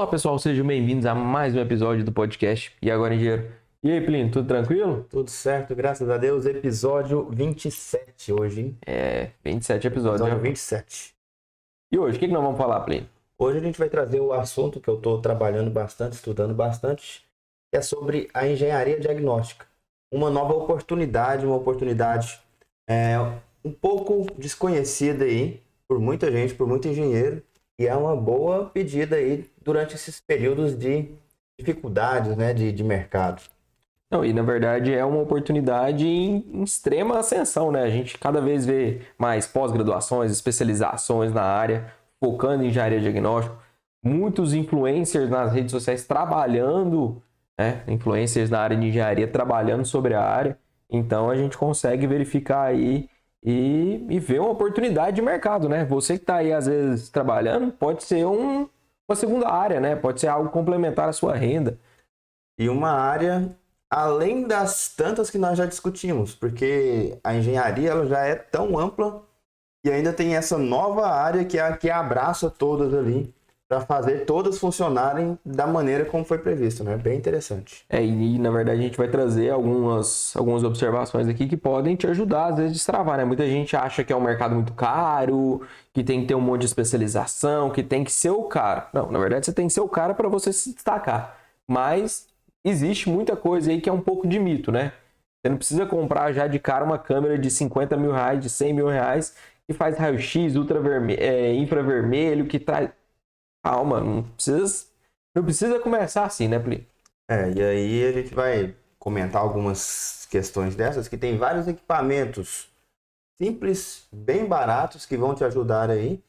Olá pessoal, sejam bem-vindos a mais um episódio do podcast E Agora Engenheiro. E aí, Plínio, tudo tranquilo? Tudo certo, graças a Deus. Episódio 27 hoje, hein? 27 episódios. Episódio Já. 27. E hoje, o que nós vamos falar, Plínio? Hoje a gente vai trazer o assunto que eu estou trabalhando bastante, estudando bastante, que é sobre a engenharia diagnóstica. Uma nova oportunidade, um pouco desconhecida aí por muita gente, por muito engenheiro, e é uma boa pedida aí durante esses períodos de dificuldades, né, de mercado. Não, e na verdade é uma oportunidade em extrema ascensão, né? A gente cada vez vê mais pós-graduações, especializações na área, focando em engenharia diagnóstica. Muitos influencers nas redes sociais trabalhando, né? Influencers na área de engenharia trabalhando sobre a área. Então a gente consegue verificar aí e ver uma oportunidade de mercado, né? Você que está aí às vezes trabalhando, pode ser uma segunda área, né? Pode ser algo complementar à sua renda. E uma área além das tantas que nós já discutimos, porque a engenharia ela já é tão ampla e ainda tem essa nova área que é a que abraça todas ali para fazer todas funcionarem da maneira como foi previsto, né? Bem interessante. E na verdade a gente vai trazer algumas observações aqui que podem te ajudar às vezes a destravar, né? Muita gente acha que é um mercado muito caro, que tem que ter um monte de especialização, que tem que ser o cara. Não, na verdade você tem que ser o cara para você se destacar. Mas existe muita coisa aí que é um pouco de mito, né? Você não precisa comprar já de cara uma câmera de 50 mil reais, de 100 mil reais, que faz raio-x, infravermelho, que traz... Calma, não precisa começar assim, né, Pli? E aí a gente vai comentar algumas questões dessas, que tem vários equipamentos simples, bem baratos, que vão te ajudar aí.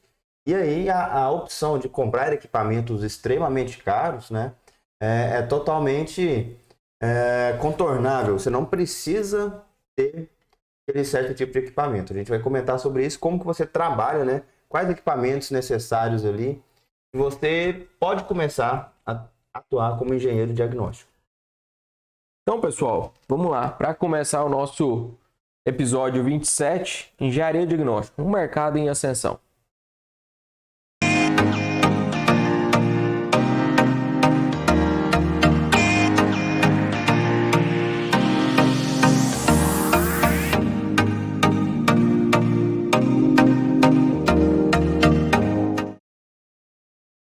E aí a opção de comprar equipamentos extremamente caros, né? É totalmente contornável. Você não precisa ter aquele certo tipo de equipamento. A gente vai comentar sobre isso, como que você trabalha, né? Quais equipamentos necessários ali. E você pode começar a atuar como engenheiro diagnóstico. Então, pessoal, vamos lá. Para começar o nosso episódio 27, Engenharia Diagnóstica, um mercado em ascensão.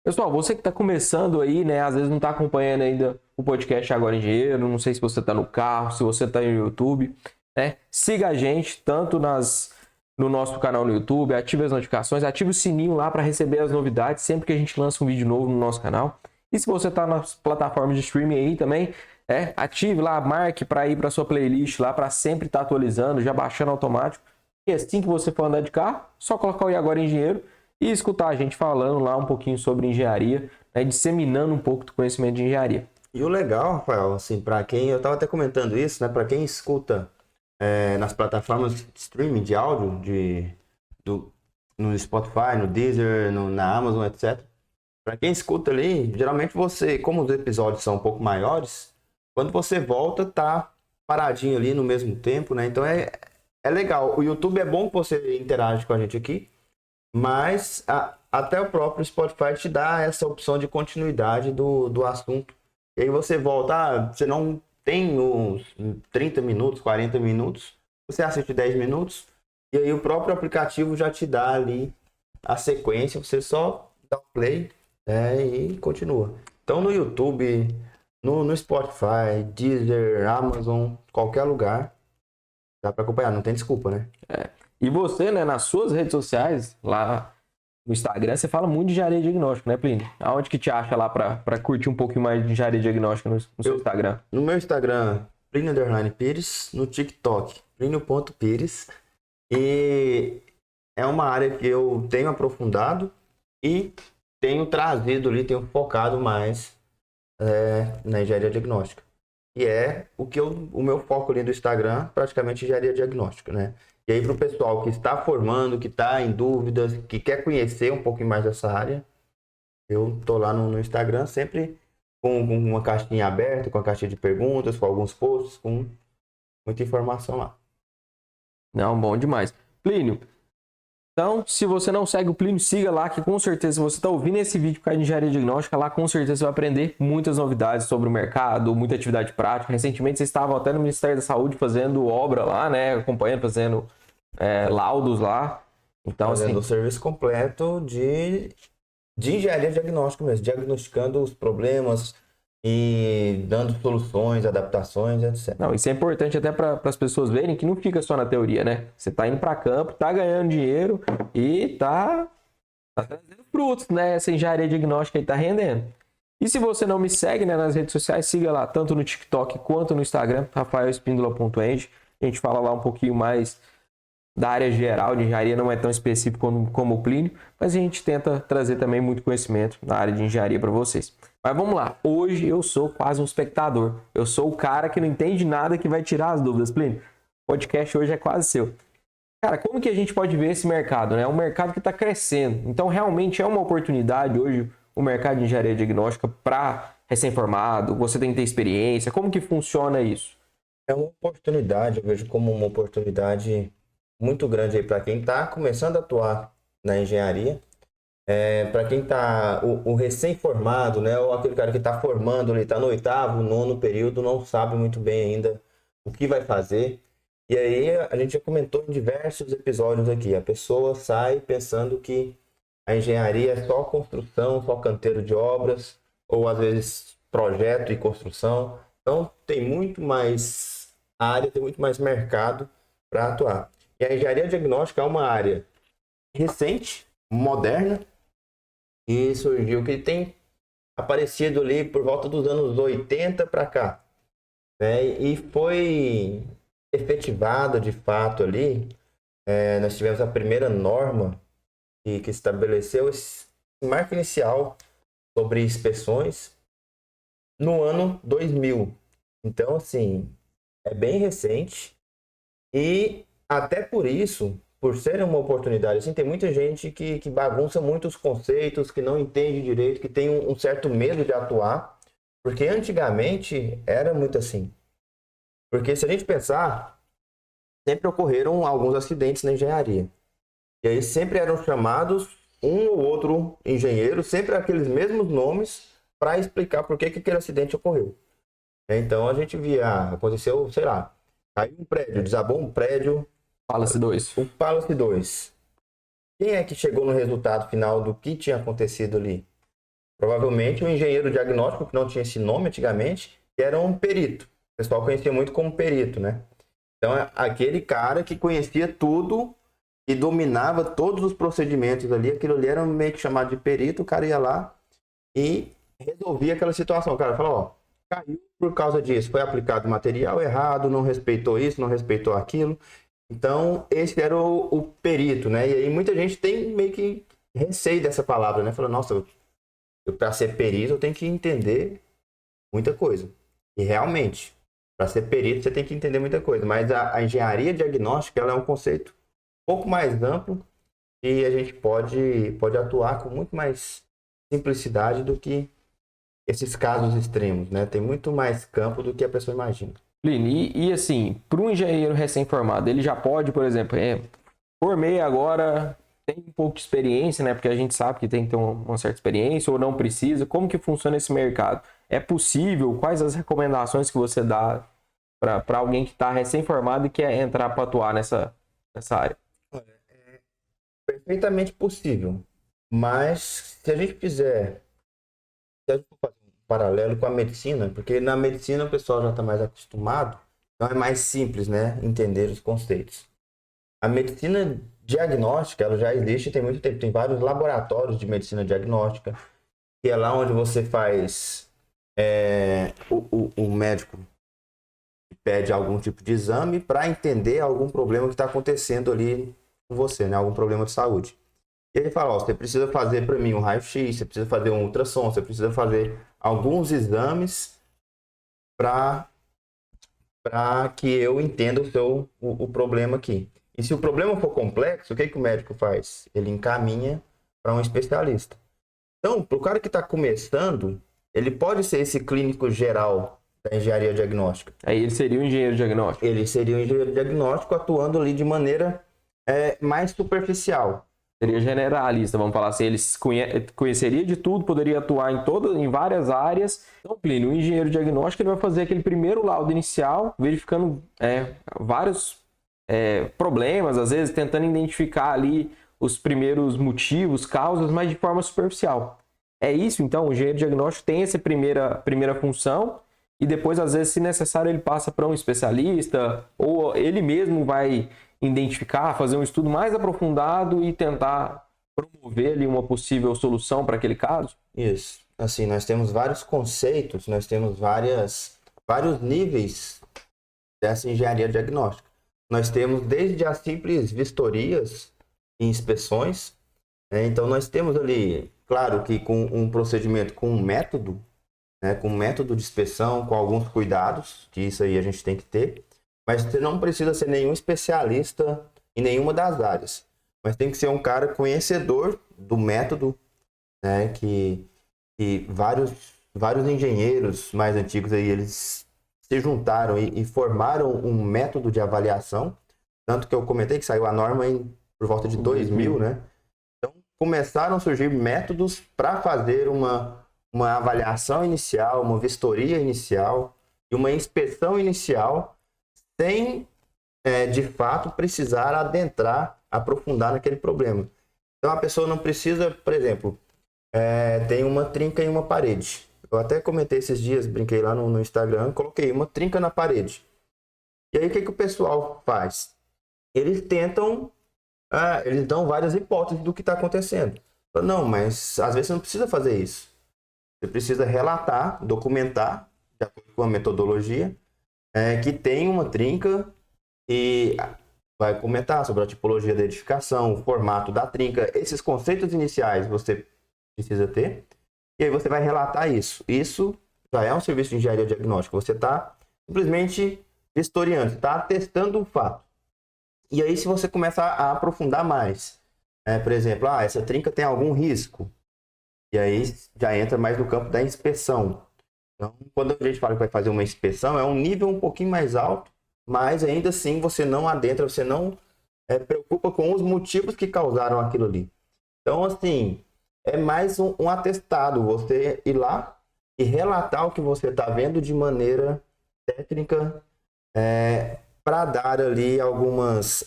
Pessoal, você que está começando aí, né? Às vezes não está acompanhando ainda o podcast Agora Engenheiro, não sei se você está no carro, se você está no YouTube, né? Siga a gente tanto no nosso canal no YouTube, ative as notificações, ative o sininho lá para receber as novidades sempre que a gente lança um vídeo novo no nosso canal. E se você está nas plataformas de streaming aí também, ative lá, marque para ir para sua playlist lá para sempre estar atualizando, já baixando automático. E assim que você for andar de carro, só colocar o E Agora Engenheiro e escutar a gente falando lá um pouquinho sobre engenharia, né, disseminando um pouco do conhecimento de engenharia. E o legal, Rafael, assim, para quem, eu estava até comentando isso, né, para quem escuta nas plataformas de streaming de áudio, no Spotify, no Deezer, na Amazon, etc. Para quem escuta ali, geralmente você, como os episódios são um pouco maiores, quando você volta, tá paradinho ali no mesmo tempo, né? Então é legal. O YouTube é bom que você interage com a gente aqui, mas até o próprio Spotify te dá essa opção de continuidade do assunto. E aí você volta, você não tem uns 30 minutos, 40 minutos, você assiste 10 minutos, e aí o próprio aplicativo já te dá ali a sequência, você só dá o play e continua. Então no YouTube, no Spotify, Deezer, Amazon, qualquer lugar, dá para acompanhar, não tem desculpa, né? E você, né, nas suas redes sociais, lá no Instagram, você fala muito de engenharia diagnóstica, né, Plínio? Aonde que te acha lá para curtir um pouquinho mais de engenharia diagnóstica no seu Instagram? No meu Instagram, Plínio_Pires, no TikTok, Plínio.Pires. E é uma área que eu tenho aprofundado e tenho trazido ali, tenho focado mais na engenharia diagnóstica. E é o meu foco ali do Instagram, praticamente engenharia diagnóstica, né? E aí para o pessoal que está formando, que está em dúvidas, que quer conhecer um pouquinho mais dessa área, eu tô lá no Instagram sempre com uma caixinha aberta, com a caixinha de perguntas, com alguns posts, com muita informação lá. Não, bom demais. Plínio, Então, se você não segue o Plínio, siga lá, que com certeza, se você está ouvindo esse vídeo por causa de engenharia diagnóstica, lá com certeza você vai aprender muitas novidades sobre o mercado, muita atividade prática. Recentemente vocês estavam até no Ministério da Saúde fazendo obra lá, né? Acompanhando, fazendo laudos lá. Então, Fazendo o assim, serviço completo de engenharia diagnóstica mesmo, diagnosticando os problemas e dando soluções, adaptações, etc. não, isso é importante até para as pessoas verem que não fica só na teoria, né? Você está indo para campo, está ganhando dinheiro e tá trazendo frutos, né? Essa engenharia diagnóstica aí tá rendendo. E se você não me segue, né, nas redes sociais, siga lá, tanto no TikTok quanto no Instagram, rafaelespindola.eng. A gente fala lá um pouquinho mais da área geral de engenharia, não é tão específico como o Plínio, mas a gente tenta trazer também muito conhecimento na área de engenharia para vocês. Mas vamos lá, hoje eu sou quase um espectador, eu sou o cara que não entende nada que vai tirar as dúvidas, Plínio. O podcast hoje é quase seu. Cara, como que a gente pode ver esse mercado, né? É um mercado que está crescendo, então realmente é uma oportunidade hoje o mercado de engenharia diagnóstica para recém-formado, você tem que ter experiência, como que funciona isso? É uma oportunidade, eu vejo como uma oportunidade muito grande aí para quem está começando a atuar na engenharia, para quem está o recém-formado, né, ou aquele cara que está formando, ele está no 8º, 9º período, não sabe muito bem ainda o que vai fazer. E aí a gente já comentou em diversos episódios aqui, a pessoa sai pensando que a engenharia é só construção, só canteiro de obras, ou às vezes projeto e construção. Então tem muito mais área, tem muito mais mercado para atuar. E a engenharia diagnóstica é uma área recente, moderna, e surgiu que tem aparecido ali por volta dos anos 80 para cá, né? E foi efetivada de fato ali. Nós tivemos a primeira norma que estabeleceu esse marco inicial sobre inspeções no ano 2000. Então, assim, é bem recente e até por isso, por ser uma oportunidade, assim, tem muita gente que bagunça muito os conceitos, que não entende direito, que tem um certo medo de atuar, porque antigamente era muito assim. Porque se a gente pensar, sempre ocorreram alguns acidentes na engenharia. E aí sempre eram chamados um ou outro engenheiro, sempre aqueles mesmos nomes, para explicar por que aquele acidente ocorreu. Então a gente via, aconteceu, sei lá, caiu um prédio, desabou um prédio, Fala-se dois. o Palace 2. Quem é que chegou no resultado final do que tinha acontecido ali? Provavelmente um engenheiro diagnóstico, que não tinha esse nome antigamente, que era um perito. O pessoal conhecia muito como perito, né? Então, é aquele cara que conhecia tudo e dominava todos os procedimentos ali. Aquilo ali era meio que chamado de perito. O cara ia lá e resolvia aquela situação. O cara falou, ó, caiu por causa disso. Foi aplicado material errado, não respeitou isso, não respeitou aquilo. Então, esse era o perito, né? E aí muita gente tem meio que receio dessa palavra, né? Fala, nossa, eu para ser perito eu tenho que entender muita coisa. E realmente, para ser perito você tem que entender muita coisa. Mas a engenharia diagnóstica, ela é um conceito um pouco mais amplo e a gente pode atuar com muito mais simplicidade do que esses casos extremos, né? Tem muito mais campo do que a pessoa imagina. Plínio, e assim, para um engenheiro recém-formado, ele já pode, por exemplo, formei agora, tem um pouco de experiência, né? Porque a gente sabe que tem que ter uma certa experiência ou não precisa. Como que funciona esse mercado? É possível? Quais as recomendações que você dá para alguém que está recém-formado e quer entrar para atuar nessa área? Olha, é perfeitamente possível, mas se a gente for fazer um paralelo com a medicina, porque na medicina o pessoal já está mais acostumado, então é mais simples, né, entender os conceitos. A medicina diagnóstica, ela já existe tem muito tempo, tem vários laboratórios de medicina diagnóstica, que é lá onde você faz, o médico pede algum tipo de exame para entender algum problema que está acontecendo ali com você, né, algum problema de saúde. E ele fala, ó, você precisa fazer para mim um raio-x, você precisa fazer um ultrassom, você precisa fazer alguns exames para que eu entenda o problema aqui. E se o problema for complexo, o que o médico faz? Ele encaminha para um especialista. Então, para o cara que está começando, ele pode ser esse clínico geral da engenharia diagnóstica. Aí ele seria um engenheiro diagnóstico. Ele seria um engenheiro diagnóstico atuando ali de maneira é mais superficial. Seria generalista, vamos falar assim, ele conheceria de tudo, poderia atuar em várias áreas. Então, Plínio, o engenheiro diagnóstico, ele vai fazer aquele primeiro laudo inicial, verificando vários problemas, às vezes tentando identificar ali os primeiros motivos, causas, mas de forma superficial. É isso, então, o engenheiro diagnóstico tem essa primeira função e depois, às vezes, se necessário, ele passa para um especialista ou ele mesmo vai identificar, fazer um estudo mais aprofundado e tentar promover ali uma possível solução para aquele caso? Isso. Assim, nós temos vários conceitos, nós temos vários níveis dessa engenharia diagnóstica. Nós temos desde as simples vistorias e inspeções, né? Então, nós temos ali, claro que com um procedimento, com um método, né? Com um método de inspeção, com alguns cuidados, que isso aí a gente tem que ter. Mas você não precisa ser nenhum especialista em nenhuma das áreas. Mas tem que ser um cara conhecedor do método, né? Que vários engenheiros mais antigos aí, eles se juntaram e formaram um método de avaliação. Tanto que eu comentei que saiu a norma por volta de 2000, né? Então, começaram a surgir métodos para fazer uma avaliação inicial, uma vistoria inicial e uma inspeção inicial sem, de fato, precisar aprofundar naquele problema. Então, a pessoa não precisa, por exemplo, tem uma trinca em uma parede. Eu até comentei esses dias, brinquei lá no Instagram, coloquei uma trinca na parede. E aí, o que o pessoal faz? Eles eles dão várias hipóteses do que está acontecendo. Não, mas às vezes você não precisa fazer isso. Você precisa relatar, documentar, de acordo com a metodologia, que tem uma trinca e vai comentar sobre a tipologia da edificação, o formato da trinca, esses conceitos iniciais você precisa ter, e aí você vai relatar isso. Isso já é um serviço de engenharia diagnóstica. Você está simplesmente historiando, está atestando um fato. E aí, se você começa a aprofundar mais, por exemplo, essa trinca tem algum risco, e aí já entra mais no campo da inspeção. Então, quando a gente fala que vai fazer uma inspeção, é um nível um pouquinho mais alto, mas ainda assim você não adentra, você não preocupa com os motivos que causaram aquilo ali. Então, assim, é mais um atestado, você ir lá e relatar o que você está vendo de maneira técnica, para dar ali algumas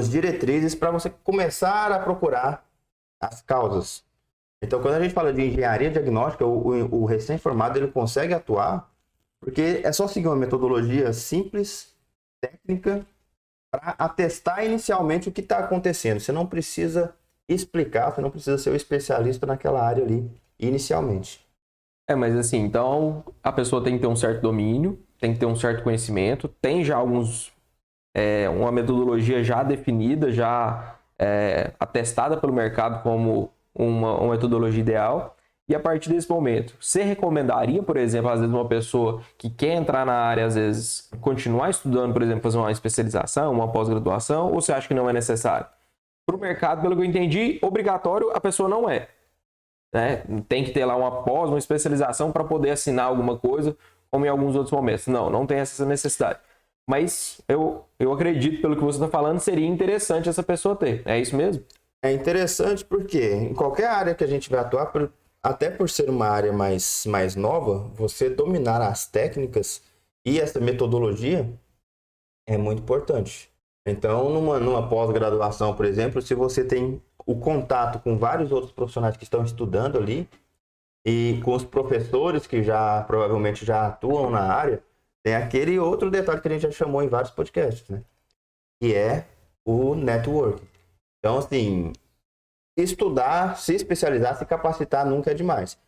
diretrizes para você começar a procurar as causas. Então, quando a gente fala de engenharia diagnóstica, o recém-formado ele consegue atuar porque é só seguir uma metodologia simples, técnica, para atestar inicialmente o que está acontecendo. Você não precisa explicar, você não precisa ser o especialista naquela área ali inicialmente. Mas assim, então a pessoa tem que ter um certo domínio, tem que ter um certo conhecimento, tem já uma metodologia já definida, já atestada pelo mercado como uma metodologia ideal. E a partir desse momento, você recomendaria, por exemplo, às vezes uma pessoa que quer entrar na área, às vezes continuar estudando, por exemplo, fazer uma especialização, uma pós-graduação, ou você acha que não é necessário? Para o mercado, pelo que eu entendi, obrigatório a pessoa não é. Né? Tem que ter lá uma pós, uma especialização para poder assinar alguma coisa, como em alguns outros momentos. Não tem essa necessidade. Mas eu acredito, pelo que você está falando, seria interessante essa pessoa ter. É isso mesmo? É interessante porque em qualquer área que a gente vai atuar, até por ser uma área mais nova, você dominar as técnicas e essa metodologia é muito importante. Então, numa pós-graduação, por exemplo, se você tem o contato com vários outros profissionais que estão estudando ali e com os professores que provavelmente já atuam na área, tem aquele outro detalhe que a gente já chamou em vários podcasts, né? Que é o networking. Então, assim, estudar, se especializar, se capacitar nunca é demais.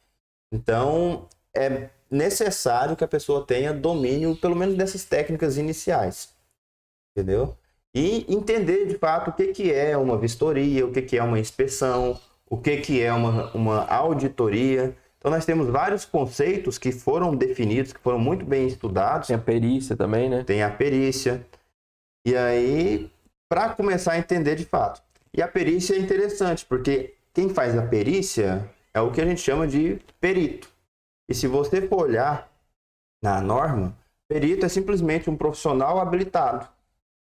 Então, é necessário que a pessoa tenha domínio, pelo menos dessas técnicas iniciais. Entendeu? E entender, de fato, o que é uma vistoria, o que é uma inspeção, o que é uma auditoria. Então, nós temos vários conceitos que foram definidos, que foram muito bem estudados. Tem a perícia também, né? Tem a perícia. E aí, para começar a entender de fato. E a perícia é interessante, porque quem faz a perícia é o que a gente chama de perito. E se você for olhar na norma, perito é simplesmente um profissional habilitado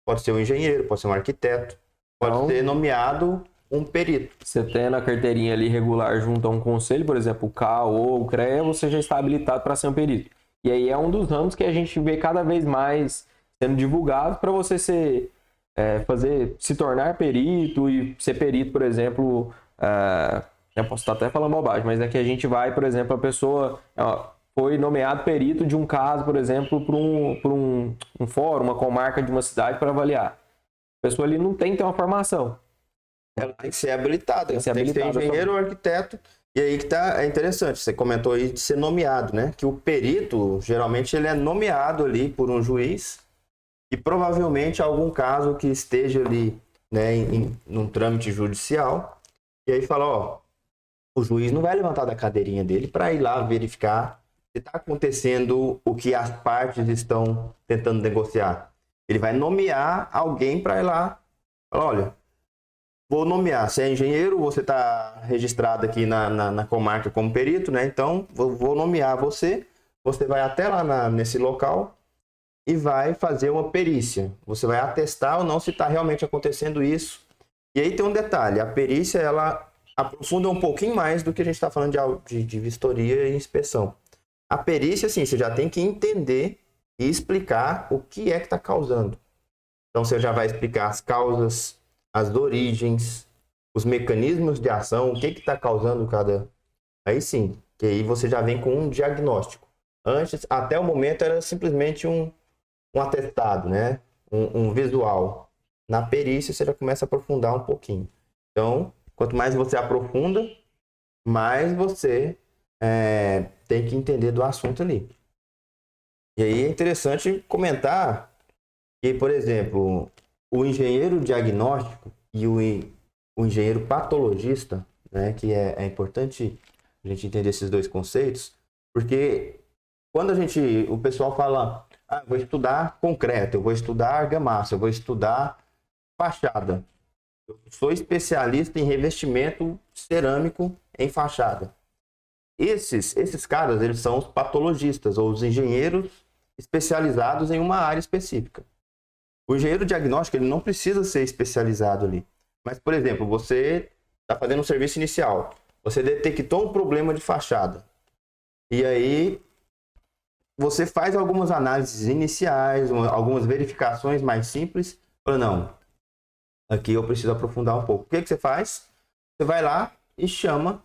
pode ser um engenheiro, pode ser um arquiteto, pode Então, ser nomeado um perito. você tendo a carteirinha ali regular junto a um conselho, por exemplo, o CAL ou o CREA, você já está habilitado para ser um perito. E aí é um dos ramos que a gente vê cada vez mais sendo divulgado para você se tornar perito e ser perito, por exemplo, eu posso estar até falando bobagem, mas é que a gente vai, por exemplo, a pessoa foi nomeado perito de um caso, por exemplo, por um fórum, uma comarca de uma cidade para avaliar. A pessoa ali não tem que ter uma formação. Ela tem que ser habilitada, Tem que ser tem que ser habilitada engenheiro ou arquiteto. E aí que tá, é interessante, você comentou aí de ser nomeado, né? Que o perito, geralmente, ele é nomeado ali por um juiz e provavelmente algum caso que esteja ali, né, num trâmite judicial. E aí fala, ó, o juiz não vai levantar da cadeirinha dele para ir lá verificar se está acontecendo o que as partes estão tentando negociar. Ele vai nomear alguém para ir lá. Fala, olha, vou nomear. Você é engenheiro, você está registrado aqui na comarca como perito, né? Então, vou nomear você. Você vai até lá nesse local e vai fazer uma perícia. Você vai atestar ou não se está realmente acontecendo isso. E aí tem um detalhe. A perícia, ela aprofunda um pouquinho mais do que a gente está falando de vistoria e inspeção. A perícia, assim, você já tem que entender e explicar o que é que está causando. Então, você já vai explicar as causas, as origens, os mecanismos de ação, o que está causando cada... Aí sim, que aí você já vem com um diagnóstico. Antes, até o momento, era simplesmente um atestado, né? Um visual. Na perícia, você já começa a aprofundar um pouquinho. Então, quanto mais você aprofunda, mais você tem que entender do assunto ali. E aí é interessante comentar que, por exemplo, o engenheiro diagnóstico e o engenheiro patologista, né, que é importante a gente entender esses dois conceitos, porque quando o pessoal fala, vou estudar concreto, eu vou estudar argamassa, eu vou estudar fachada. Eu sou especialista em revestimento cerâmico em fachada. Esses caras, eles são os patologistas ou os engenheiros especializados em uma área específica. O engenheiro diagnóstico, ele não precisa ser especializado ali. Mas, por exemplo, você está fazendo um serviço inicial. Você detectou um problema de fachada. E aí, você faz algumas análises iniciais, algumas verificações mais simples. Fala, não, aqui eu preciso aprofundar um pouco. O que você faz? Você vai lá e chama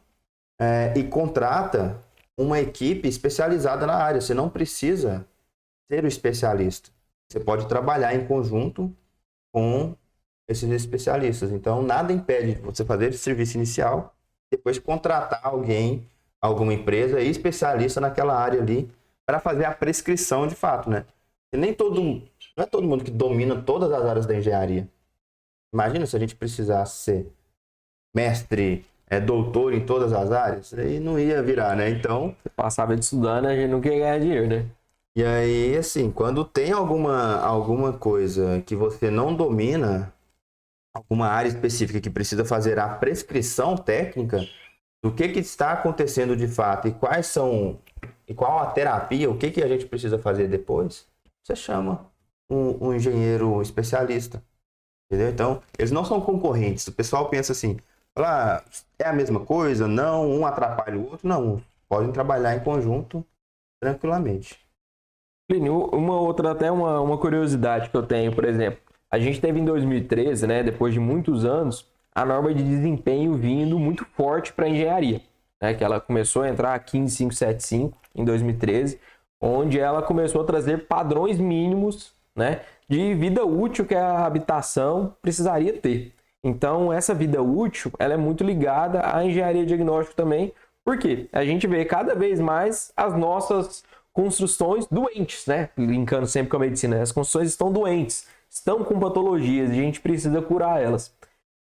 e contrata uma equipe especializada na área. Você não precisa ser o especialista. Você pode trabalhar em conjunto com esses especialistas. Então, nada impede você fazer esse serviço inicial, depois contratar alguém, alguma empresa especialista naquela área ali, para fazer a prescrição de fato, né? E não é todo mundo que domina todas as áreas da engenharia. Imagina se a gente precisasse ser mestre, doutor em todas as áreas, aí não ia virar, né? Então, você passava de estudando, a gente não queria ganhar dinheiro, né? E aí, assim, quando tem alguma coisa que você não domina, alguma área específica que precisa fazer a prescrição técnica do que está acontecendo de fato e qual a terapia, o que a gente precisa fazer depois, você chama um engenheiro especialista, entendeu? Então, eles não são concorrentes. O pessoal pensa assim, é a mesma coisa? Não, um atrapalha o outro. Não, podem trabalhar em conjunto tranquilamente. Plínio, uma curiosidade que eu tenho, por exemplo, a gente teve em 2013, né, depois de muitos anos, a norma de desempenho vindo muito forte para a engenharia, né, que ela começou a entrar a 15575 em 2013, onde ela começou a trazer padrões mínimos, né, de vida útil que a habitação precisaria ter. Então, essa vida útil, ela é muito ligada à engenharia diagnóstica também, porque a gente vê cada vez mais as nossas construções doentes, né? Linkando sempre com a medicina, as construções estão doentes, estão com patologias e a gente precisa curar elas.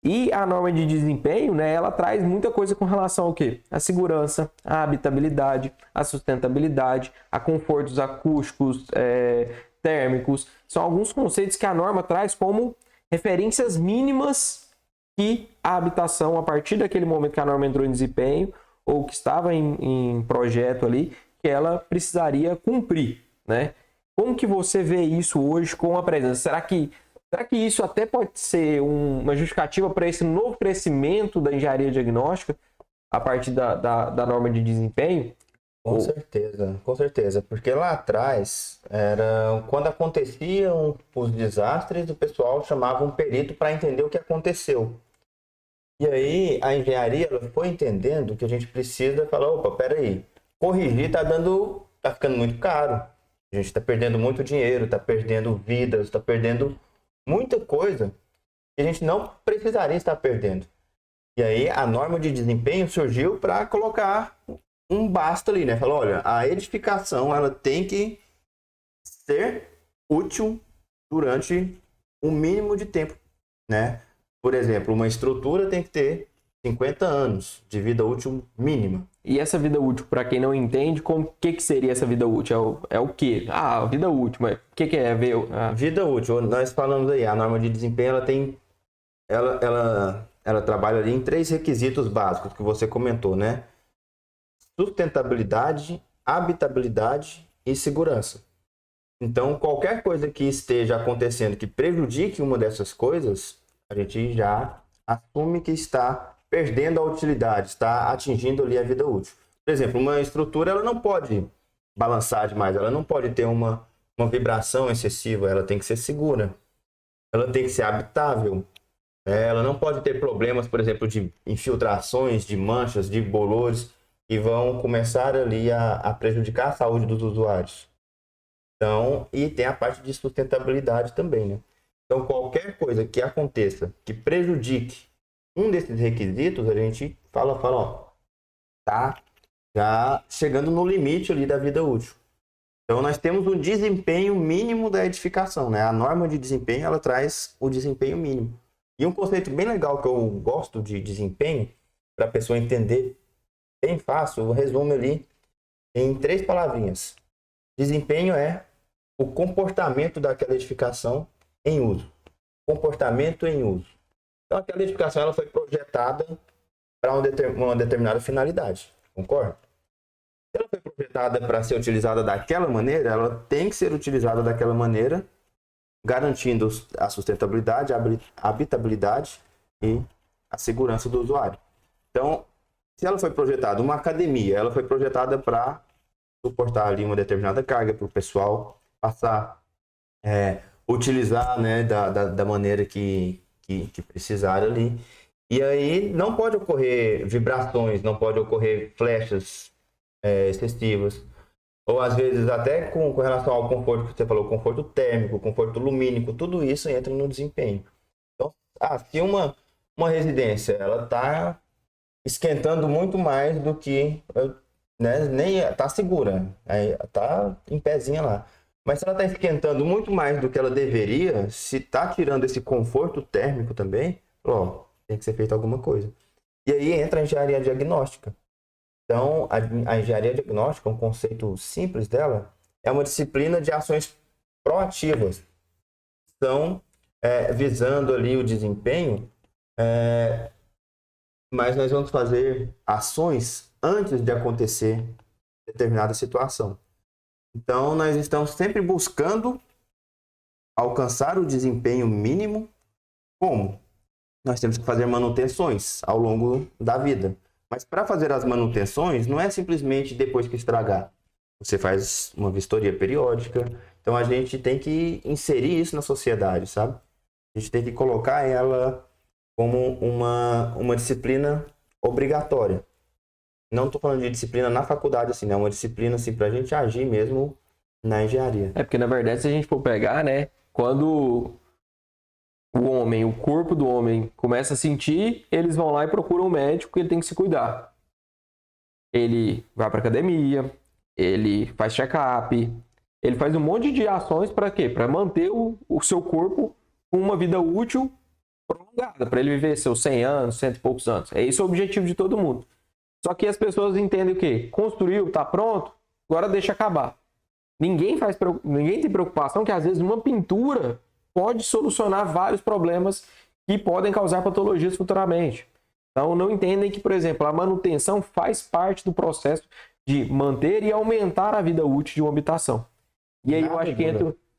E a norma de desempenho, né, ela traz muita coisa com relação ao quê? A segurança, a habitabilidade, a sustentabilidade, a confortos acústicos, térmicos. São alguns conceitos que a norma traz como referências mínimas que a habitação, a partir daquele momento que a norma entrou em desempenho, ou que estava em projeto ali, que ela precisaria cumprir, né? Como que você vê isso hoje com a presença? Será que Será que isso até pode ser uma justificativa para esse novo crescimento da engenharia diagnóstica a partir da norma de desempenho? Com certeza, porque lá atrás, quando aconteciam os desastres, o pessoal chamava um perito para entender o que aconteceu. E aí a engenharia ela foi entendendo que a gente precisa falar, opa, peraí, corrigir tá ficando muito caro. A gente está perdendo muito dinheiro, está perdendo vidas, está perdendo muita coisa que a gente não precisaria estar perdendo. E aí a norma de desempenho surgiu para colocar um basta ali, né? Falou, olha, a edificação ela tem que ser útil durante um mínimo de tempo, né? Por exemplo, uma estrutura tem que ter 50 anos de vida útil mínima. E essa vida útil, para quem não entende, que seria essa vida útil? É o quê? Ah, vida útil, mas o que é? Vida útil, nós falamos aí, a norma de desempenho, ela trabalha ali em 3 requisitos básicos que você comentou, né? Sustentabilidade, habitabilidade e segurança. Então, qualquer coisa que esteja acontecendo que prejudique uma dessas coisas, a gente já assume que está perdendo a utilidade, está atingindo ali a vida útil. Por exemplo, uma estrutura ela não pode balançar demais, ela não pode ter uma vibração excessiva, ela tem que ser segura, ela tem que ser habitável, ela não pode ter problemas, por exemplo, de infiltrações, de manchas, de bolores, que vão começar ali a prejudicar a saúde dos usuários. Então, e tem a parte de sustentabilidade também, né? Então, qualquer coisa que aconteça que prejudique um desses requisitos, a gente fala, ó, tá já chegando no limite ali da vida útil. Então, nós temos um desempenho mínimo da edificação, né? A norma de desempenho, ela traz o desempenho mínimo. E um conceito bem legal que eu gosto de desempenho, para a pessoa entender bem fácil, eu resumo ali em 3 palavrinhas. Desempenho é o comportamento daquela edificação em uso. Comportamento em uso. Então, aquela edificação ela foi projetada para uma determinada finalidade. Concorda? Se ela foi projetada para ser utilizada daquela maneira, ela tem que ser utilizada daquela maneira, garantindo a sustentabilidade, a habitabilidade e a segurança do usuário. Então, se ela foi projetada, uma academia, ela foi projetada para suportar ali uma determinada carga para o pessoal passar, utilizar, né, da maneira que precisar ali. E aí não pode ocorrer vibrações, não pode ocorrer flechas excessivas. Ou às vezes até com relação ao conforto que você falou, conforto térmico, conforto lumínico, tudo isso entra no desempenho. Então, se uma residência ela está esquentando muito mais do que, né, nem está segura, está em pezinha lá. Mas se ela está esquentando muito mais do que ela deveria, se está tirando esse conforto térmico também, ó, tem que ser feito alguma coisa. E aí entra a engenharia diagnóstica. Então, a engenharia diagnóstica, um conceito simples dela, é uma disciplina de ações proativas. Então, visando ali o desempenho, mas nós vamos fazer ações antes de acontecer determinada situação. Então, nós estamos sempre buscando alcançar o desempenho mínimo. Como? Nós temos que fazer manutenções ao longo da vida. Mas para fazer as manutenções, não é simplesmente depois que estragar. Você faz uma vistoria periódica. Então, a gente tem que inserir isso na sociedade, sabe? A gente tem que colocar ela como uma disciplina obrigatória. Não estou falando de disciplina na faculdade, assim, né? É uma disciplina assim, para a gente agir mesmo na engenharia. Porque, na verdade, se a gente for pegar, né? Quando o corpo do homem começa a sentir, eles vão lá e procuram um médico, ele tem que se cuidar. Ele vai para academia, ele faz check-up, ele faz um monte de ações para quê? Para manter o seu corpo com uma vida útil prolongada, para ele viver seus 100 anos, 100 e poucos anos. É esse o objetivo de todo mundo. Só que as pessoas entendem o quê? Construiu, tá pronto, agora deixa acabar. Ninguém tem preocupação que às vezes uma pintura pode solucionar vários problemas que podem causar patologias futuramente. Então não entendem que, por exemplo, a manutenção faz parte do processo de manter e aumentar a vida útil de uma habitação. E aí eu acho que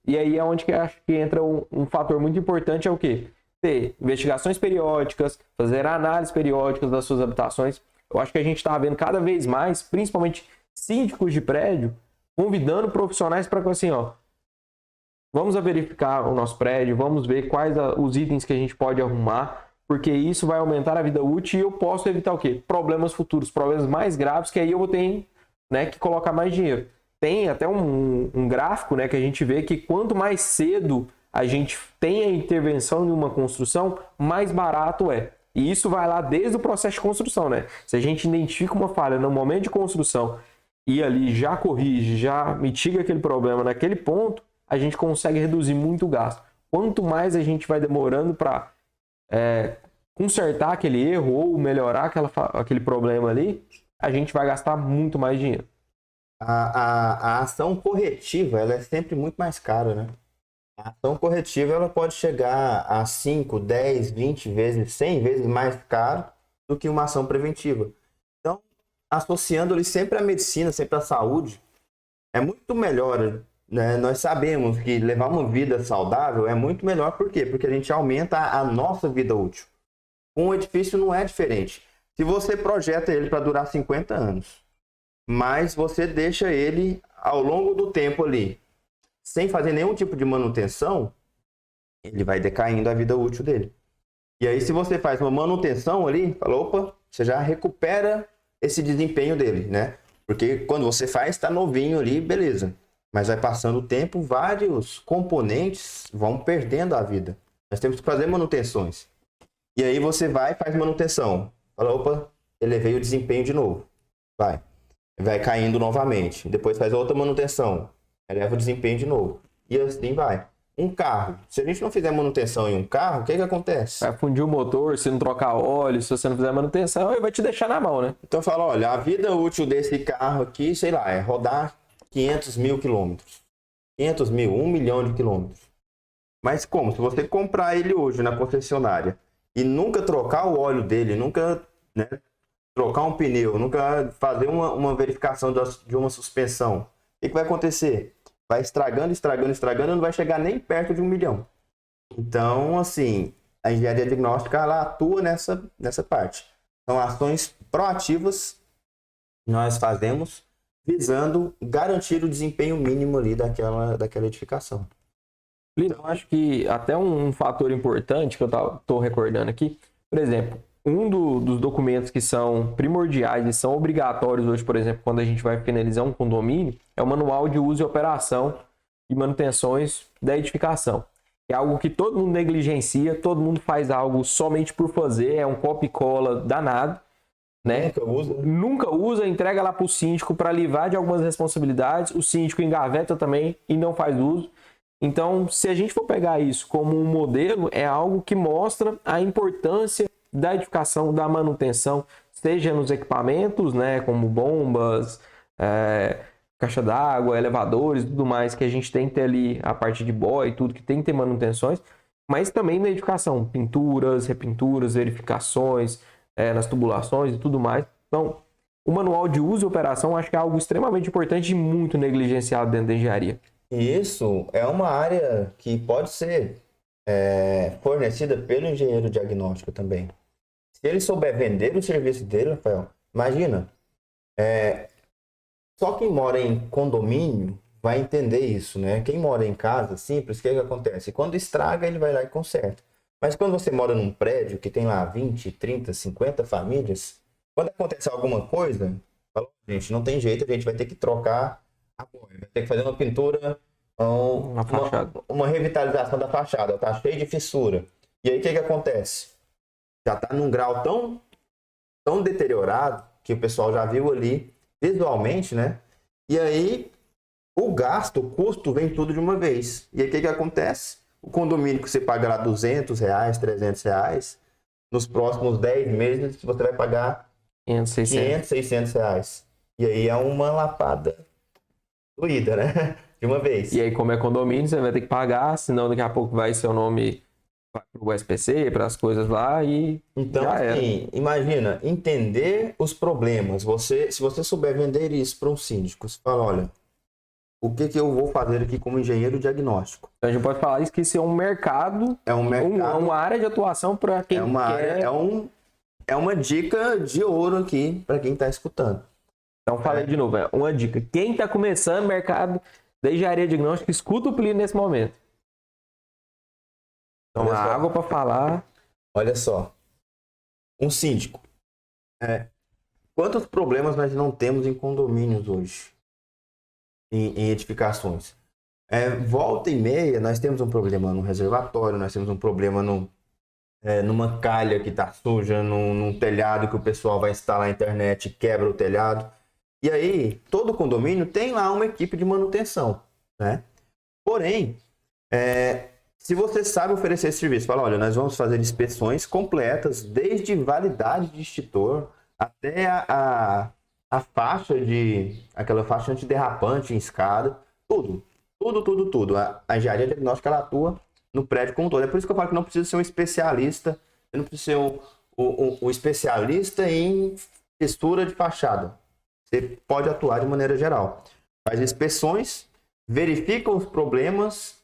E aí é onde que acho que entra um fator muito importante, é o quê? Ter investigações periódicas, fazer análises periódicas das suas habitações. Eu acho que a gente está vendo cada vez mais, principalmente síndicos de prédio, convidando profissionais para assim, ó, vamos verificar o nosso prédio, vamos ver quais os itens que a gente pode arrumar, porque isso vai aumentar a vida útil e eu posso evitar o quê? Problemas futuros, problemas mais graves, que aí eu vou ter, né, que colocar mais dinheiro. Tem até um gráfico, né, que a gente vê que quanto mais cedo a gente tem a intervenção em uma construção, mais barato é. E isso vai lá desde o processo de construção, né? Se a gente identifica uma falha no momento de construção e ali já corrige, já mitiga aquele problema naquele ponto, a gente consegue reduzir muito o gasto. Quanto mais a gente vai demorando para consertar aquele erro ou melhorar aquele problema ali, a gente vai gastar muito mais dinheiro. A ação corretiva, ela é sempre muito mais cara, né? A ação corretiva, ela pode chegar a 5, 10, 20 vezes, 100 vezes mais caro do que uma ação preventiva. Então, associando-lhe sempre a medicina, sempre a saúde, é muito melhor, né? Nós sabemos que levar uma vida saudável é muito melhor, por quê? Porque a gente aumenta a nossa vida útil. Um edifício não é diferente. Se você projeta ele para durar 50 anos, mas você deixa ele ao longo do tempo ali, sem fazer nenhum tipo de manutenção, ele vai decaindo a vida útil dele. E aí, se você faz uma manutenção ali, fala, opa, você já recupera esse desempenho dele, né? Porque quando você faz, está novinho ali, beleza. Mas vai passando o tempo, vários componentes vão perdendo a vida. Nós temos que fazer manutenções. E aí você vai e faz manutenção. Fala, opa, elevei o desempenho de novo. Vai caindo novamente. Depois faz outra manutenção. Eleva o desempenho de novo. E assim vai. Um carro. Se a gente não fizer manutenção em um carro, o que acontece? Vai fundir o motor, se não trocar óleo, se você não fizer manutenção, ele vai te deixar na mão, né? Então fala, olha, a vida útil desse carro aqui, sei lá, é rodar 500 mil quilômetros. 500 mil, 1 milhão de quilômetros. Mas como? Se você comprar ele hoje na concessionária e nunca trocar o óleo dele, nunca, né, trocar um pneu, nunca fazer uma verificação de uma suspensão, o que vai acontecer? Vai estragando e não vai chegar nem perto de 1 milhão. Então, assim, a engenharia diagnóstica, ela atua nessa parte. São ações proativas que nós fazemos visando garantir o desempenho mínimo ali daquela edificação. Então, acho que até um fator importante que eu estou recordando aqui, por exemplo, dos documentos que são primordiais e são obrigatórios hoje, por exemplo, quando a gente vai finalizar um condomínio, é o Manual de Uso e Operação e Manutenções da Edificação. É algo que todo mundo negligencia, todo mundo faz algo somente por fazer, é um copia e cola danado, né? Nunca usa, entrega lá para o síndico para livrar de algumas responsabilidades, o síndico engaveta também e não faz uso. Então, se a gente for pegar isso como um modelo, é algo que mostra a importância da edificação, da manutenção, seja nos equipamentos, né, como bombas, caixa d'água, elevadores, tudo mais que a gente tem que ter ali, a parte de boy, tudo que tem que ter manutenções, mas também na edificação, pinturas, repinturas, verificações, nas tubulações e tudo mais. Então, o manual de uso e operação acho que é algo extremamente importante e muito negligenciado dentro da engenharia. Isso é uma área que pode ser fornecida pelo engenheiro diagnóstico também. Se ele souber vender o serviço dele, Rafael, imagina, só quem mora em condomínio vai entender isso, né? Quem mora em casa simples, o que acontece? Quando estraga, ele vai lá e conserta. Mas quando você mora num prédio que tem lá 20, 30, 50 famílias, quando acontece alguma coisa, fala, gente, não tem jeito, a gente vai ter que trocar a boia, vai ter que fazer uma pintura, uma revitalização da fachada, tá cheio de fissura. E aí o que acontece? Já está num grau tão deteriorado que o pessoal já viu ali visualmente, né? E aí o custo vem tudo de uma vez. E aí o que acontece? O condomínio que você paga lá R$200, R$300, nos próximos 10 meses você vai pagar R$500, R$600. E aí é uma lapada doída, né? De uma vez. E aí, como é condomínio, você vai ter que pagar, senão daqui a pouco vai seu nome para o SPC, para as coisas lá e então, já era. Assim, imagina, entender os problemas. Se você souber vender isso para um síndico, você fala, olha, o que eu vou fazer aqui como engenheiro diagnóstico? Então a gente pode falar isso que isso é um mercado, É um mercado, uma área de atuação para quem quer. É uma dica de ouro aqui para quem está escutando. Então falei de novo, é uma dica. Quem está começando mercado de engenharia diagnóstica, escuta o Plínio nesse momento. Toma água para falar. Olha só. Um síndico. Quantos problemas nós não temos em condomínios hoje? Em edificações? Volta e meia, nós temos um problema no reservatório, nós temos um problema numa calha que está suja, num telhado que o pessoal vai instalar a internet e quebra o telhado. E aí, todo condomínio tem lá uma equipe de manutenção, né? Porém, se você sabe oferecer esse serviço, fala, olha, nós vamos fazer inspeções completas, desde validade de extintor até a faixa aquela faixa antiderrapante em escada, tudo. A engenharia diagnóstica, ela atua no prédio como um todo. É por isso que eu falo que não precisa ser um especialista, você não precisa ser um especialista em textura de fachada. Você pode atuar de maneira geral. Faz inspeções, verifica os problemas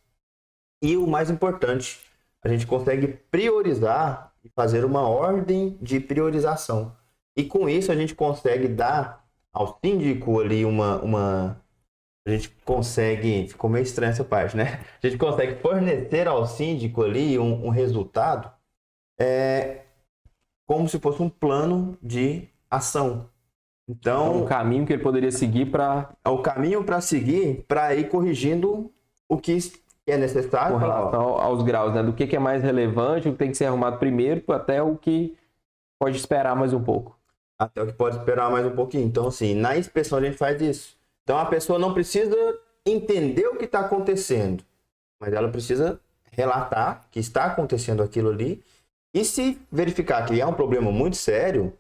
e o mais importante, a gente consegue priorizar e fazer uma ordem de priorização. E com isso a gente consegue dar ao síndico ali a gente consegue, ficou meio estranha essa parte, né? A gente consegue fornecer ao síndico ali um resultado como se fosse um plano de ação. Então, o caminho que ele poderia seguir para... É o caminho para seguir para ir corrigindo o que é necessário. Com relação aos graus, né? Do que é mais relevante, o que tem que ser arrumado primeiro, até o que pode esperar mais um pouco. Até o que pode esperar mais um pouquinho. Então, assim, na inspeção a gente faz isso. Então, a pessoa não precisa entender o que está acontecendo, mas ela precisa relatar que está acontecendo aquilo ali. E se verificar que é um problema muito sério,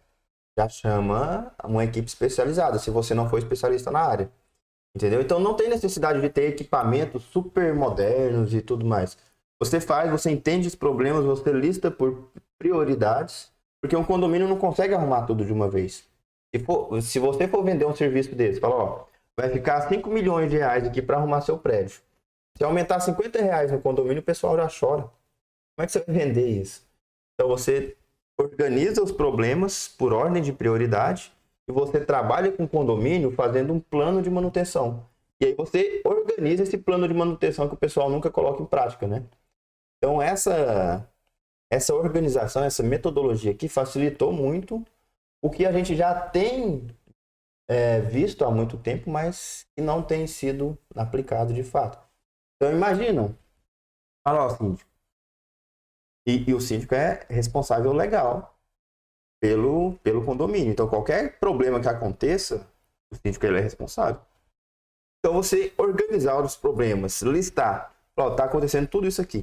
já chama uma equipe especializada, se você não for especialista na área. Entendeu? Então não tem necessidade de ter equipamentos super modernos e tudo mais. Você entende os problemas, você lista por prioridades, porque um condomínio não consegue arrumar tudo de uma vez. Se você for vender um serviço desse, fala, ó, vai ficar 5 milhões de reais aqui para arrumar seu prédio. Se aumentar 50 reais no condomínio, o pessoal já chora. Como é que você vai vender isso? Então você organiza os problemas por ordem de prioridade e você trabalha com o condomínio fazendo um plano de manutenção. E aí você organiza esse plano de manutenção que o pessoal nunca coloca em prática, né? Então essa organização, essa metodologia aqui facilitou muito o que a gente já tem visto há muito tempo, mas que não tem sido aplicado de fato. Então imagina, fala ó, síndico. E o síndico é responsável legal pelo condomínio. Então, qualquer problema que aconteça, o síndico ele é responsável. Então, você organizar os problemas, listar. Ó, tá acontecendo tudo isso aqui.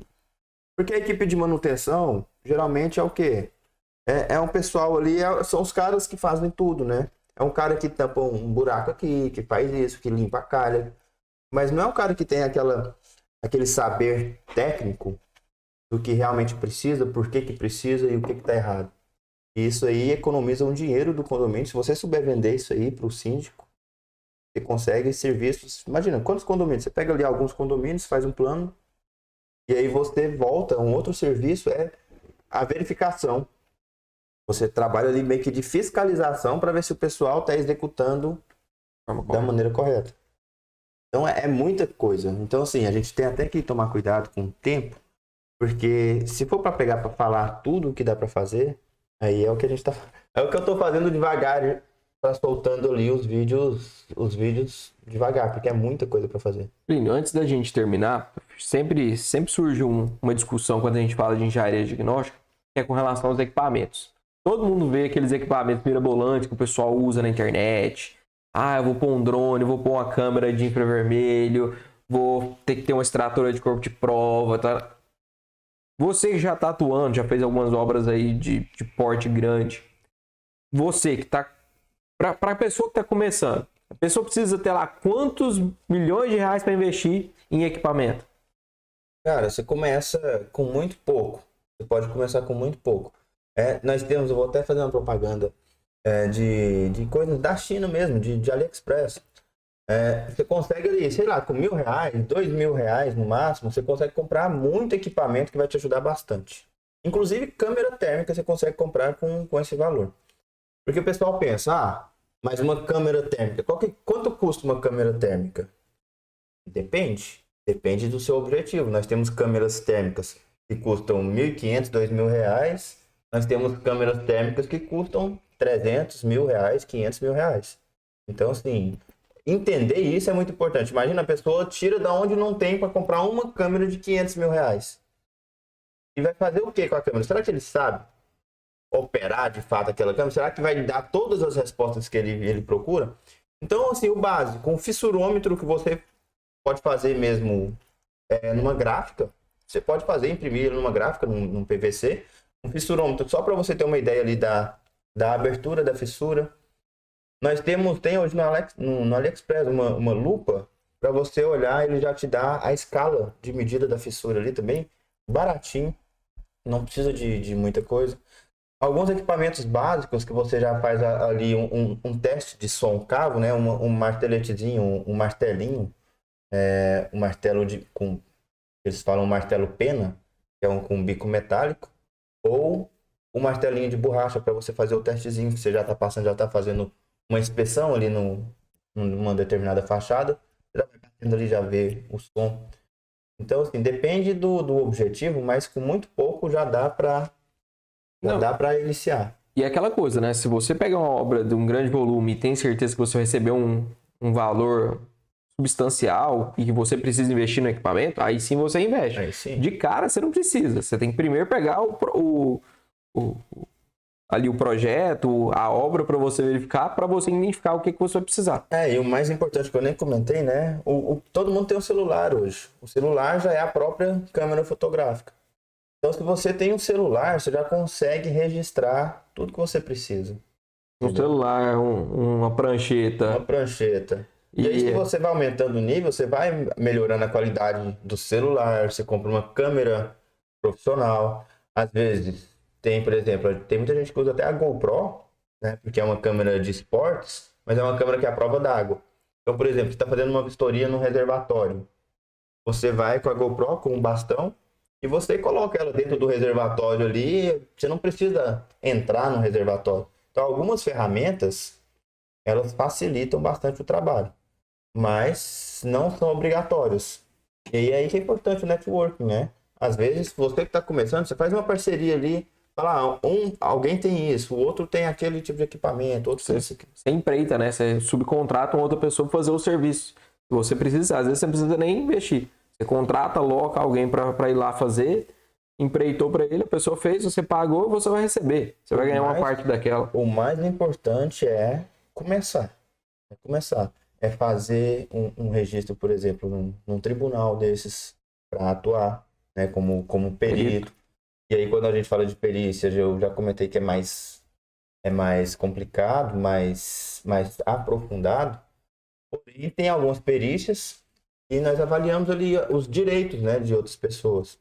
Porque a equipe de manutenção, geralmente é o quê? É um pessoal ali, são os caras que fazem tudo, né? É um cara que tampa um buraco aqui, que faz isso, que limpa a calha. Mas não é um cara que tem aquele saber técnico do que realmente precisa, por que precisa e o que está errado. E isso aí economiza um dinheiro do condomínio. Se você souber vender isso aí para o síndico, você consegue serviços. Imagina, quantos condomínios? Você pega ali alguns condomínios, faz um plano, e aí você volta. Um outro serviço é a verificação. Você trabalha ali meio que de fiscalização para ver se o pessoal está executando da maneira correta. Então é muita coisa. Então, assim, a gente tem até que tomar cuidado com o tempo, porque se for para pegar para falar tudo o que dá para fazer, aí é o que a gente é o que eu tô fazendo devagar, para soltando ali os vídeos devagar, porque é muita coisa para fazer. Plínio, antes da gente terminar, sempre surge uma discussão quando a gente fala de engenharia diagnóstica, que é com relação aos equipamentos. Todo mundo vê aqueles equipamentos mirabolantes que o pessoal usa na internet. Ah, eu vou pôr um drone, vou pôr uma câmera de infravermelho, vou ter que ter uma extratora de corpo de prova, tá? Você que já está atuando, já fez algumas obras aí de porte grande. Você que está... Para a pessoa que está começando, a pessoa precisa ter lá quantos milhões de reais para investir em equipamento? Cara, você começa com muito pouco. Você pode começar com muito pouco. Eu vou até fazer uma propaganda de coisas da China mesmo, de AliExpress. Você consegue ali, sei lá, com R$ 1.000, R$ 2.000 no máximo, você consegue comprar muito equipamento que vai te ajudar bastante. Inclusive câmera térmica você consegue comprar com esse valor. Porque o pessoal pensa, mas uma câmera térmica, quanto custa uma câmera térmica? Depende do seu objetivo. Nós temos câmeras térmicas que custam R$ 1.500, R$ 2.000. Nós temos câmeras térmicas que custam R$ 300 mil, R$ 500 mil. Então, assim, entender isso é muito importante. Imagina a pessoa tira da onde não tem para comprar uma câmera de R$ 500 mil. E vai fazer o que com a câmera? Será que ele sabe operar de fato aquela câmera? Será que vai dar todas as respostas que ele procura? Então, assim, o básico, um fissurômetro que você pode fazer mesmo numa gráfica, você pode fazer, imprimir numa gráfica, num PVC, um fissurômetro, só para você ter uma ideia ali da abertura da fissura. Nós tem hoje no AliExpress uma lupa para você olhar, ele já te dá a escala de medida da fissura ali também, baratinho, não precisa de muita coisa. Alguns equipamentos básicos que você já faz ali um teste de som cavo, né? Um marteletezinho, um martelinho, um martelo eles falam martelo pena, que é com bico metálico, ou um martelinho de borracha para você fazer o testezinho, que você já está passando, já está fazendo uma inspeção ali numa determinada fachada, já vai batendo ali, já vê o som. Então, assim, depende do objetivo, mas com muito pouco já dá para iniciar. E é aquela coisa, né? Se você pega uma obra de um grande volume e tem certeza que você vai receber um valor substancial e que você precisa investir no equipamento, aí sim você investe. Aí sim. De cara você não precisa. Você tem que primeiro pegar ali o projeto, a obra para você verificar, para você identificar o que você vai precisar. E o mais importante que eu nem comentei, né? Todo mundo tem um celular hoje. O celular já é a própria câmera fotográfica. Então, se você tem um celular, você já consegue registrar tudo que você precisa. Um celular, uma prancheta. Uma prancheta. E aí, se você vai aumentando o nível, você vai melhorando a qualidade do celular, você compra uma câmera profissional. Às vezes, por exemplo, tem muita gente que usa até a GoPro, né? Porque é uma câmera de esportes, mas é uma câmera que é à prova d'água. Então, por exemplo, você está fazendo uma vistoria no reservatório. Você vai com a GoPro, com um bastão, e você coloca ela dentro do reservatório ali, você não precisa entrar no reservatório. Então, algumas ferramentas, elas facilitam bastante o trabalho, mas não são obrigatórias. E aí que é importante o networking, né? Às vezes, você que está começando, você faz uma parceria ali, fala, alguém tem isso, o outro tem aquele tipo de equipamento, outro tem isso. Você empreita, né? Você subcontrata uma outra pessoa para fazer o serviço. Se você precisa, às vezes você não precisa nem investir. Você contrata, aloca alguém para ir lá fazer, empreitou para ele, a pessoa fez, você pagou, você vai receber. Você vai ganhar uma parte daquela. O mais importante é começar. É fazer um registro, por exemplo, num tribunal desses para atuar, né, como perito. E aí, quando a gente fala de perícia, eu já comentei que é mais complicado, mais aprofundado. Porém, tem algumas perícias e nós avaliamos ali os direitos, né, de outras pessoas.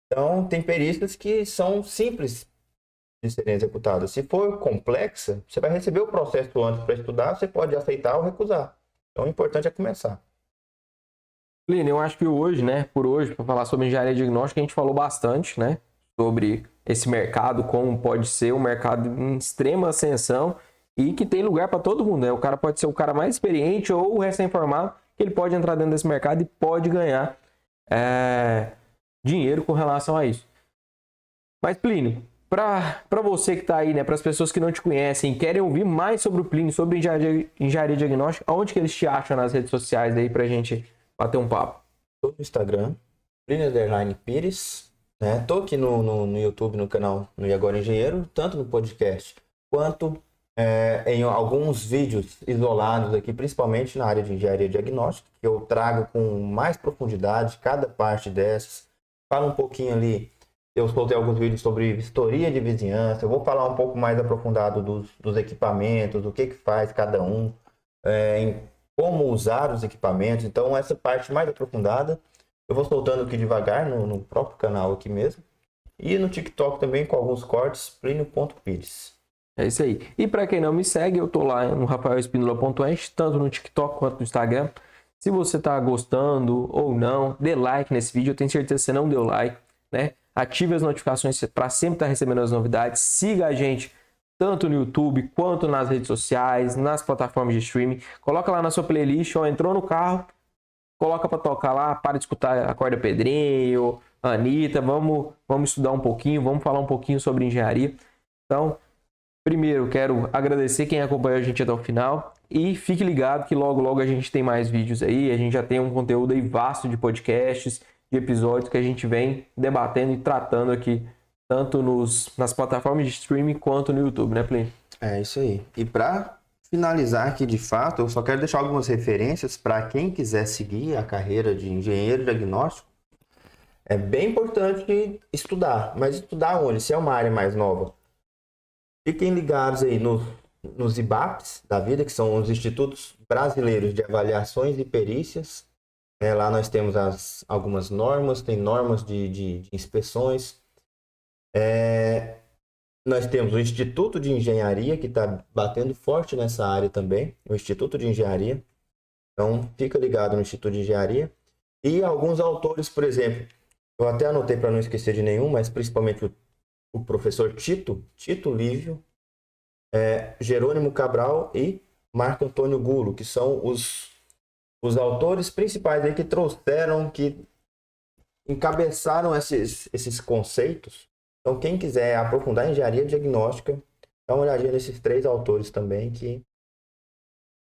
Então, tem perícias que são simples de serem executadas. Se for complexa, você vai receber o processo antes para estudar, você pode aceitar ou recusar. Então, o importante é começar. Plínio, eu acho que hoje, né, para falar sobre engenharia diagnóstica, a gente falou bastante, né, sobre esse mercado, como pode ser um mercado em extrema ascensão e que tem lugar para todo mundo, né? O cara pode ser o cara mais experiente ou o recém-formado, que ele pode entrar dentro desse mercado e pode ganhar dinheiro com relação a isso. Mas, Plínio, para você que está aí, né, para as pessoas que não te conhecem, querem ouvir mais sobre o Plínio, sobre engenharia diagnóstica, onde que eles te acham nas redes sociais aí para a gente bater um papo? Estou no Instagram, Plínio_Pires, né? Tô aqui no YouTube, no canal no E Agora Engenheiro, tanto no podcast quanto em alguns vídeos isolados aqui, principalmente na área de engenharia diagnóstica, que eu trago com mais profundidade cada parte dessas. Falo um pouquinho ali, eu soltei alguns vídeos sobre vistoria de vizinhança, eu vou falar um pouco mais aprofundado dos equipamentos, o que faz cada um, em como usar os equipamentos. Então, essa parte mais aprofundada, eu vou soltando aqui devagar no próprio canal aqui mesmo. E no TikTok também com alguns cortes, Plínio.Pires. É isso aí. E para quem não me segue, eu tô lá no rafaelespinola.enche, tanto no TikTok quanto no Instagram. Se você tá gostando ou não, dê like nesse vídeo. Eu tenho certeza que você não deu like, né? Ative as notificações para sempre estar recebendo as novidades. Siga a gente tanto no YouTube quanto nas redes sociais, nas plataformas de streaming. Coloca lá na sua playlist, ó, entrou no carro, coloca para tocar lá, para de escutar Acorda Pedrinho, Anitta, vamos estudar um pouquinho, vamos falar um pouquinho sobre engenharia. Então, primeiro, quero agradecer quem acompanhou a gente até o final e fique ligado que logo, logo a gente tem mais vídeos aí, a gente já tem um conteúdo aí vasto de podcasts, de episódios que a gente vem debatendo e tratando aqui, tanto nas plataformas de streaming quanto no YouTube, né, Plínio? É isso aí. E para finalizar aqui de fato, eu só quero deixar algumas referências para quem quiser seguir a carreira de engenheiro diagnóstico. É bem importante estudar, mas estudar onde? Se é uma área mais nova. Fiquem ligados aí nos IBAPs da vida, que são os Institutos Brasileiros de Avaliações e Perícias. Lá nós temos algumas normas, tem normas de inspeções. Nós temos o Instituto de Engenharia, que está batendo forte nessa área também, o Instituto de Engenharia. Então, fica ligado no Instituto de Engenharia. E alguns autores, por exemplo, eu até anotei para não esquecer de nenhum, mas principalmente o professor Tito Lívio, Jerônimo Cabral e Marco Antônio Gulo, que são os autores principais aí que trouxeram, que encabeçaram esses conceitos. Então, quem quiser aprofundar em engenharia diagnóstica, dá uma olhadinha nesses 3 autores também, que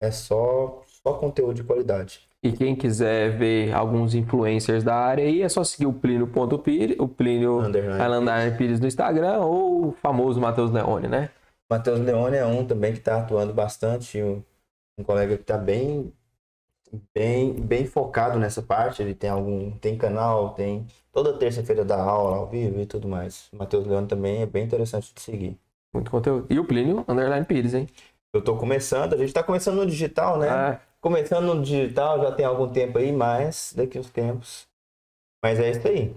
é só conteúdo de qualidade. E quem quiser ver alguns influencers da área aí, é só seguir o Plínio.Pires, o Plínio _ Pires no Instagram, ou o famoso Matheus Leone, né? Matheus Leone é um também que está atuando bastante, um colega que está bem focado nessa parte. Ele tem canal, tem toda terça-feira dá aula ao vivo e tudo mais. Matheus Leone também é bem interessante de seguir. Muito conteúdo. E o Plínio _ Pires, hein? Eu tô começando, a gente tá começando no digital, né? Começando no digital já tem algum tempo aí, mas daqui uns tempos. Mas é isso aí.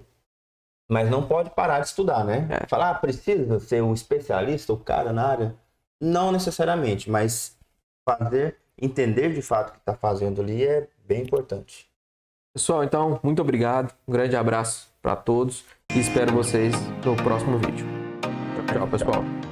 Mas não pode parar de estudar, né? Falar, precisa ser um especialista, o cara na área? Não necessariamente, mas entender de fato o que está fazendo ali é bem importante. Pessoal, então, muito obrigado. Um grande abraço para todos e espero vocês no próximo vídeo. Tchau, pessoal.